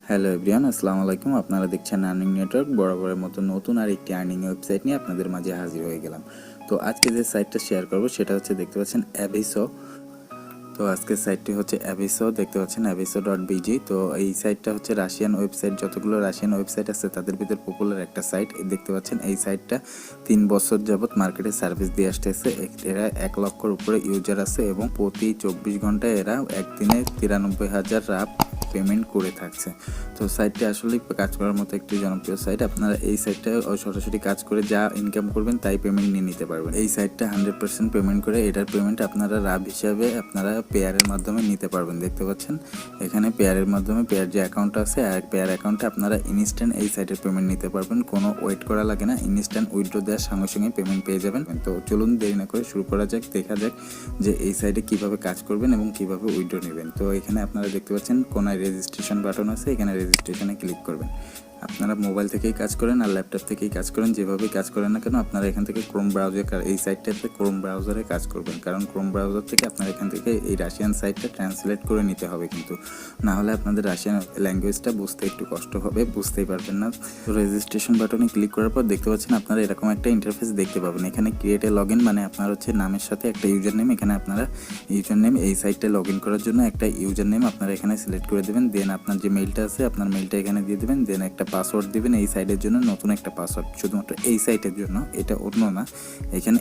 Hello everyone, আসসালামু আলাইকুম। আপনারা দেখছেন আর্নিং নেটওয়ার্ক। বরাবরের মতো নতুন আর একটি আর্নিং ওয়েবসাইট নিয়ে আপনাদের মাঝে হাজির হয়ে গেলাম। তো আজকে যে সাইটটা শেয়ার করব সেটা হচ্ছে, দেখতে পাচ্ছেন, অ্যাভিসো। তো আজকের সাইটটি হচ্ছে অ্যাভিসো, দেখতে পাচ্ছেন aviso.bz। তো এই সাইটটা হচ্ছে রাশিয়ান ওয়েবসাইট, যতগুলো রাশিয়ান ওয়েবসাইট আছে তাদের ভিতর পপুলার একটা সাইট। দেখতে পাচ্ছেন এই সাইটটা 3 বছর যাবত মার্কেটে সার্ভিস দিয়ে আসতেছে। এরা 1 লক্ষর উপরে ইউজার আছে এবং প্রতি 24 ঘন্টায় এরা একদিনে 93,000 রাপ পেমেন্ট করে থাকছে। তো সাইটটি আসলে কাজ করার মতো একটি জনপ্রিয় সাইট। আপনারা এই সাইটটা সরাসরি কাজ করে যা ইনকাম করবেন তাই পেমেন্ট নিয়ে নিতে পারবেন। এই সাইটটা 100% পেমেন্ট করে, এটার পেমেন্ট আপনারা রাব হিসাবে আপনারা পেয়ারের মাধ্যমে নিতে পারবেন। দেখতে পাচ্ছেন এখানে পেয়ারের মাধ্যমে, পেয়ার যে অ্যাকাউন্ট আছে আর পেয়ার অ্যাকাউন্টে আপনারা ইনস্ট্যান্ট এই সাইটের পেমেন্ট নিতে পারবেন। কোনো ওয়েট করা লাগে না, ইনস্ট্যান্ট উইথড্র দেওয়ার সঙ্গে সঙ্গে পেমেন্ট পেয়ে যাবেন। তো চলুন দেরি না করে শুরু করা যাক, দেখা যাক যে এই সাইটে কিভাবে কাজ করবেন এবং কিভাবে উইথড্র নেবেন। তো এখানে আপনারা দেখতে পাচ্ছেন কোনায় রেজিস্ট্রেশন বাটন আছে, এখানে রেজিস্ট্রেশনে ক্লিক করবেন। আপনারা মোবাইল থেকেই কাজ করেন আর ল্যাপটপ থেকেই কাজ করেন, যেভাবেই কাজ করেন না কেন আপনারা এখান থেকে ক্রোম ব্রাউজার, এই সাইটটাতে ক্রোম ব্রাউজারে কাজ করবেন, কারণ ক্রোম ব্রাউজার থেকে আপনারা এখান থেকে এই রাশিয়ান সাইটটা ট্রান্সলেট করে নিতে হবে, কিন্তু না হলে আপনাদের রাশিয়ান ল্যাঙ্গুয়েজটা বুঝতে একটু কষ্ট হবে, বুঝতেই পারবেন না। তো রেজিস্ট্রেশন বাটনে ক্লিক করার পর দেখতে পাচ্ছেন আপনারা এরকম একটা ইন্টারফেস দেখতে পাবেন। এখানে ক্রিয়েট এ লগ ইন, মানে আপনার হচ্ছে নামের সাথে একটা ইউজার নেম। এখানে আপনারা ইউজার নেম, এই সাইটে লগ ইন করার জন্য একটা ইউজার নেম আপনারা এখানে সিলেক্ট করে দেবেন। দেন আপনার যে মেইলটা আছে আপনার মেইলটা এখানে দিয়ে দেবেন। দেন একটা পাসওয়ার্ড দিবেন এই সাইটের জন্য, নতুন একটা পাসওয়ার্ড শুধুমাত্র এই সাইটের জন্য, এটা অন্য না। এখানে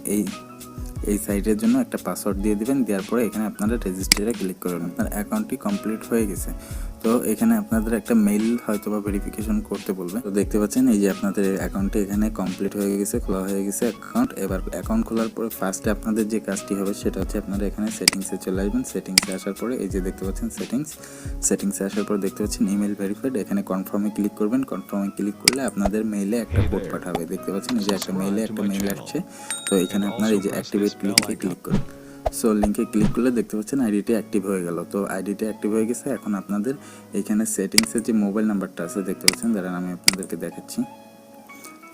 এই সাইটের জন্য একটা পাসওয়ার্ড দিয়ে দিবেন। দেওয়ার পরে এখানে আপনারা রেজিস্টারে ক্লিক করবেন। আপনার অ্যাকাউন্টটি কমপ্লিট হয়ে গেছে। তো এখানে আপনাদের একটা মেইল হয়তো বা ভেরিফিকেশন করতে বলবে। তো দেখতে পাচ্ছেন এই যে আপনাদের অ্যাকাউন্টটি এখানে কমপ্লিট হয়ে গেছে, খোলা হয়ে গেছে অ্যাকাউন্ট। এবার অ্যাকাউন্ট খোলার পরে ফার্স্টে আপনাদের যে কাজটি হবে সেটা হচ্ছে আপনারা এখানে সেটিংসে চলে আসবেন। সেটিংসে আসার পরে এই যে দেখতে পাচ্ছেন সেটিংসে আসার পর দেখতে পাচ্ছেন ইমেল ভেরিফাইড, এখানে কনফার্মে ক্লিক করবেন। কনফার্মে ক্লিক করলে আপনাদের মেইলে একটা কোড পাঠাবে। দেখতে পাচ্ছেন এই যে একটা মেইল আসছে। তো এখানে আপনারা এই যে অ্যাক্টিভেট লিঙ্কে ক্লিক করুন। সো লিঙ্কে ক্লিক করলে দেখতে পাচ্ছেন আইডিটি অ্যাক্টিভ হয়ে গেল। তো আইডিটি অ্যাক্টিভ হয়ে গেছে। এখন আপনাদের এইখানে সেটিংসের যে মোবাইল নাম্বারটা আছে দেখতে পাচ্ছেন, দাঁড়ান আমি আপনাদেরকে দেখাচ্ছি।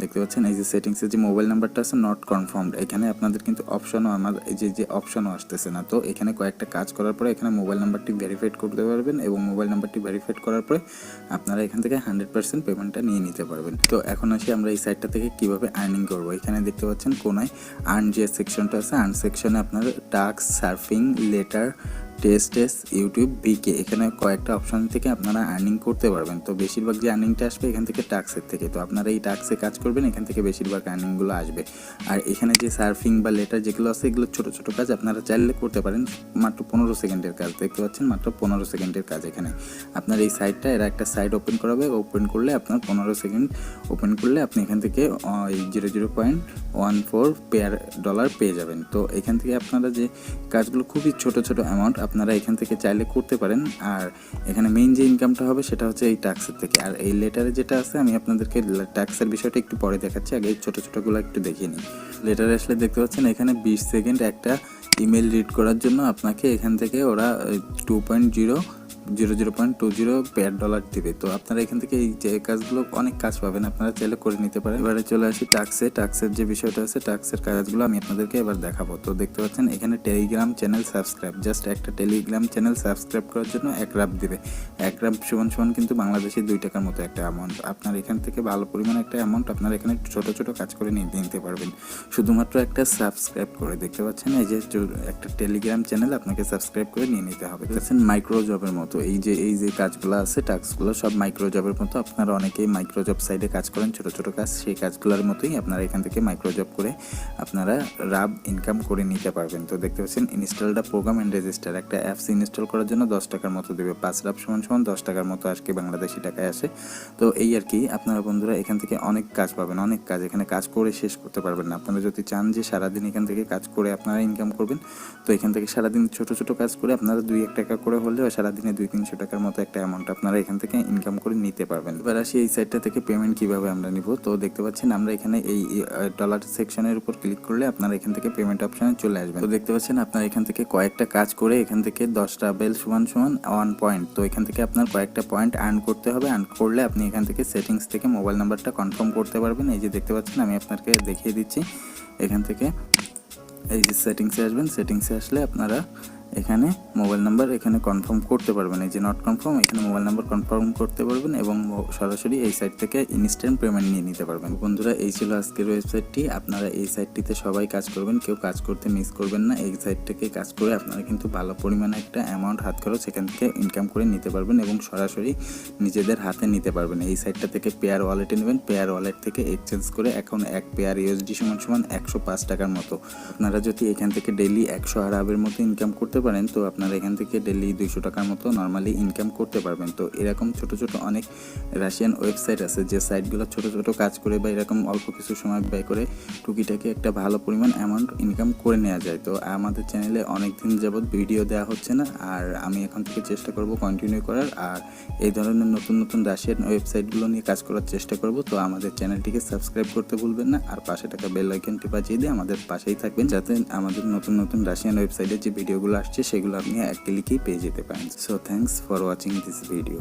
দেখতে পাচ্ছেন এই যে সেটিংসের যে মোবাইল নাম্বারটা আছে নট কনফার্মড, এখানে আপনাদের কিন্তু অপশনও, আমাদের এই যে অপশনও আসতেছে না। তো এখানে কয়েকটা কাজ করার পরে এখানে মোবাইল নাম্বারটি ভেরিফাইড করতে পারবেন এবং মোবাইল নাম্বারটি ভেরিফাইড করার পরে আপনারা এখান থেকে 100% পেমেন্টটা নিয়ে নিতে পারবেন। তো এখন আসি আমরা এই সাইটটা থেকে কিভাবে আর্নিং করবো। এখানে দেখতে পাচ্ছেন কোনায় আর্ন যে সেকশনটা আছে, আর্ন সেকশনে আপনার task, surfing, letter, test, YouTube, বিকে, এখানে কয়েকটা অপশন থেকে আপনারা আর্নিং করতে পারবেন। তো বেশিরভাগ যে আর্নিংটা আসবে এখান থেকে টাস্কের থেকে। তো আপনারা এই টাস্কে কাজ করবেন, এখান থেকে বেশিরভাগ আর্নিংগুলো আসবে। আর এখানে যে সার্ফিং বা লেটার যেগুলো আছে এগুলো ছোটো ছোটো কাজ, আপনারা চাইলে করতে পারেন। মাত্র 15 সেকেন্ডের কাজ, দেখতে পাচ্ছেন মাত্র 15 সেকেন্ডের কাজ। এখানে আপনার এই সাইটটা, এরা একটা সাইট ওপেন করাবে, ওপেন করলে আপনার 15 সেকেন্ড ওপেন করলে আপনি এখান থেকে 0.14 ডলার পেয়ে যাবেন। তো এখান থেকে আপনারা যে কাজগুলো খুবই ছোট ছোট অ্যামাউন্ট, আপনারা এখান থেকে চাইলে করতে পারেন। আর এখানে মেইন যে ইনকামটা হবে সেটা হচ্ছে এই ট্যাক্সের থেকে। আর এই লেটারে যেটা আছে আমি আপনাদেরকে ট্যাক্সের বিষয়টা একটু পরে দেখাচ্ছি, আগে এই ছোটো ছোটোগুলো একটু দেখিয়ে নিই। লেটারে আসলে দেখতে পাচ্ছেন এখানে 20 সেকেন্ড একটা ইমেল রিড করার জন্য আপনাকে এখান থেকে ওরা 2.020 পেয়ার ডলার দিবে। তো আপনারা এখান থেকে এই যে কাজগুলো অনেক কাজ পাবেন, আপনারা চাইলে করে নিতে পারেন। এবারে চলে আসি টাক্সের যে বিষয়টা আছে, টাক্সের কাজগুলো আমি আপনাদেরকে এবার দেখাবো। তো দেখতে পাচ্ছেন এখানে টেলিগ্রাম চ্যানেল সাবস্ক্রাইব, জাস্ট একটা টেলিগ্রাম চ্যানেল সাবস্ক্রাইব করার জন্য 1 রাপ দিবে। 1 রাপ সমান কিন্তু বাংলাদেশে 2 টাকার মতো একটা অ্যামাউন্ট। আপনার এখান থেকে ভালো পরিমাণে একটা অ্যামাউন্ট আপনারা এখানে ছোট ছোট কাজ করে নিতে পারবেন, শুধুমাত্র একটা সাবস্ক্রাইব করে। দেখতে পাচ্ছেন এই যে একটা টেলিগ্রাম চ্যানেল আপনাকে সাবস্ক্রাইব করে নিয়ে নিতে হবে। দেখছেন মাইক্রো জবের মতো এই যে কাজগুলো আছে, টাস্কগুলো সব মাইক্রো জবের মতো। আপনারা অনেকেই মাইক্রো জব সাইডে কাজ করেন, ছোট ছোট কাজ, সেই কাজগুলোর মতোই আপনারা এখান থেকে মাইক্রো জব করে আপনারা রাব ইনকাম করে নিতে পারবেন। তো দেখতে পাচ্ছেন install the program and register, একটা অ্যাপস ইনস্টল করার জন্য 10 টাকার মতো দেবে। 5 রাব সমান 10 টাকার মতো আজকে বাংলাদেশি টাকায় আসে। তো এই আর কি, আপনারা বন্ধুরা এখান থেকে অনেক কাজ পাবেন, অনেক কাজ। এখানে কাজ করে শেষ করতে পারবেন না। আপনারা যদি চান যে সারাদিন এখান থেকে কাজ করে আপনারা ইনকাম করবেন, তো এখান থেকে সারাদিন ছোট ছোট কাজ করে আপনারা 2-1 টাকা করে হলেও সারাদিনে 200-300 টাকার মতো একটা অ্যামাউন্ট আপনারা এখান থেকে ইনকাম করে নিতে পারবেন। এবার আসি এই সাইটটা থেকে পেমেন্ট কিভাবে আমরা নিব। তো দেখতে পাচ্ছেন আমরা এখানে এই ডলার সেকশনের উপর ক্লিক করলে আপনারা এখান থেকে পেমেন্ট অপশনে চলে আসবেন। তো দেখতে পাচ্ছেন আপনার এখান থেকে কয়েকটা কাজ করে এখান থেকে 10টা বেল সমান 1 পয়েন্ট। তো এখান থেকে আপনার কয়েকটা পয়েন্ট আর্ন করতে হবে। আর্ন করলে আপনি এখান থেকে সেটিংস থেকে মোবাইল নাম্বারটা কনফার্ম করতে পারবেন। এই যে দেখতে পাচ্ছেন আমি আপনাকে দেখিয়ে দিচ্ছি। এখান থেকে এই যে সেটিংসে আসবেন, সেটিংসে আসলে আপনারা এখানে মোবাইল নাম্বার এখানে কনফার্ম করতে পারবেন, এই যে নট কনফার্ম, এখানে মোবাইল নাম্বার কনফার্ম করতে পারবেন এবং সরাসরি এই সাইট থেকে ইনস্ট্যান্ট পেমেন্ট নিয়ে নিতে পারবেন। বন্ধুরা, এই ছিল আজকের ওয়েবসাইটটি। আপনারা এই সাইটটিতে সবাই কাজ করবেন, কেউ কাজ করতে মিস করবেন না। এই সাইট থেকে কাজ করে আপনারা কিন্তু ভালো পরিমাণে একটা অ্যামাউন্ট হাত খরচ এখান থেকে ইনকাম করে নিতে পারবেন এবং সরাসরি নিজেদের হাতে নিতে পারবেন। এই সাইটটা থেকে পেয়ার ওয়ালেটে নেবেন, পেয়ার ওয়ালেট থেকে এক্সচেঞ্জ করে এখন এক পেয়ার ইউএসডি সমান 105 টাকার মতো। আপনারা যদি এখান থেকে ডেইলি 100 আরবের মতো ইনকাম করতে পারেন, তো আপনারা এখান থেকে ডেইলি 200 টাকার মতো নর্মালি ইনকাম করতে পারবেন। তো এরকম ছোট ছোট অনেক রাশিয়ান ওয়েবসাইট আছে যে সাইটগুলো ছোট ছোট কাজ করে বা এরকম অল্প কিছু সময় ব্যয় করে টুকিটাকি একটা ভালো পরিমাণ অ্যামাউন্ট ইনকাম করে নেওয়া যায়। তো আমাদের চ্যানেলে অনেক দিন যাবত ভিডিও দেওয়া হচ্ছে না, আর আমি এখন থেকে চেষ্টা করব কন্টিনিউ করার, আর এই ধরনের নতুন নতুন রাশিয়ান ওয়েবসাইটগুলো নিয়ে কাজ করার চেষ্টা করব। তো আমাদের চ্যানেলটিকে সাবস্ক্রাইব করতে ভুলবেন না, আর পাশে থাকা বেল আইকনটি বাজিয়ে দিয়ে আমাদের পাশেই থাকবেন, যাতে আমাদের নতুন নতুন রাশিয়ান ওয়েবসাইটের যে ভিডিওগুলো আসছে সেগুলো আপনি এক ক্লিকেই পেয়ে যেতে পারেন। So thanks for watching this video.